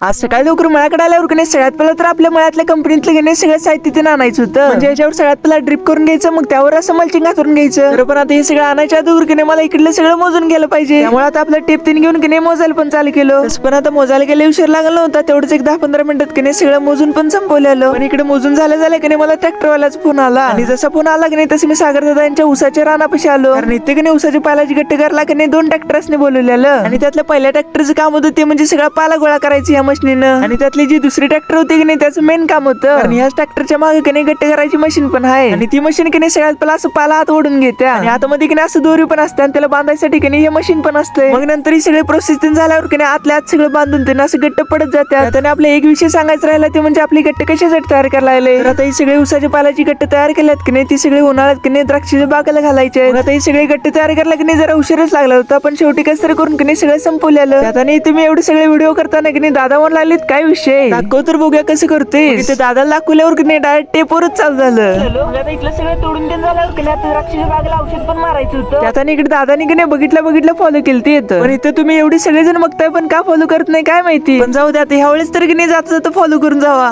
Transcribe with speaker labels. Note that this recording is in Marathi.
Speaker 1: आज सकाळी लवकर मळ्याकडे आल्यावर की नाही सगळ्यात पहिला तर आपल्या मळ्यातल्या कंपनीतलं की नाही सगळं साहित्य ते आणायचं होतं. म्हणजे याच्यावर सगळ्यात पहिला ड्रिप करून घ्यायचं, मग त्यावर असं मल्चिंग हातरून घ्यायचं. तर पण आता हे सगळं आणायच्या आधी की नाही मला इकडलं सगळं मोजून गेलं पाहिजे. त्यामुळे आता आपलं टेप तीन घेऊन की नाही मोजायला पण चालू केलं. तसं पण आता मोजायला गेले उशीर लागला होता, तेवढंच एक 10-15 मिनिटात की नाही सगळं मोजून पण संपवलेलं. पण इकडे मोजून झालं की नाही मला ट्रॅक्टरवाल्याचा फोन आला, आणि जसा फोन आला की नाही तसं मी सागर दादा यांच्या उसाच्या रानापाशी आलो. कारण इथे की नाही उसाच्या पालाची गट्ट करायला की नाही 2 ट्रॅक्टर्सने बोलवलेलं. आणि त्यातल्या पहिल्या ट्रॅक्टरचं काम होतं ते म्हणजे सगळा पाला गोळा करायची या मशीनीनं. आणि त्यातली जी दुसरी ट्रॅक्टर होती की नाही त्याचं मेन काम होतं. कारण ह्याच ट्रॅक्टरच्या मागे की नाही गट्ट करायची मशीन पण आहे, आणि ती मशीन की नाही सगळ्यात पहिला असं पाला हात ओढून घेते, आणि आतमध्ये की नाही असं दोरी पण असते, आणि त्याला बांधायसाठी की नाही हे मशीन पण असते. मग नंतर ही सगळे प्रोसेस झाल्यावर की नाही आतल्या आत सगळं बांधून ते असं गट्ट पडत जातात. त्याने आपला एक विषय सांगायचा राहिला ते म्हणजे आपली गट्ट कशासाठी तयार करायला लागले. तर आता ही सगळे उसाच्या पालाची गट्ट तयार केल्यात की नाही ती सगळी उन्हाळ्यात की नाही द्राक्षाच्या बागाला घालायचे. आता ही सगळे गट्ट तयार करायला की नाही जरा उशीरच लागला होता, पण शेवटी कसं तरी करून की नाही सगळं संपवलेलं. आता नाही तुम्ही एवढे सगळे व्हिडिओ करताना की नाही दादा म्हणून लागलेत काय विषय दाखव तर बघूया कसं करते. ते दादाला दाखवल्यावर की नाही डायरेक्ट टेपवरच चालू झालं. आता इथलं सगळं तोडून देऊन झाल्यावर की नाही द्राक्षाच्या बागेला औषध पण मारायचं होतं. आता इकडे दादानी की नाही बघितलं फॉलो केलं ते येतं. पण इथं तुम्ही एवढी सगळेजण बघताय पण का फॉलो करत नाही काय माहिती. पण जाऊ द्या, ह्या वेळेस तर की नाही जाता फॉलो करून जावा.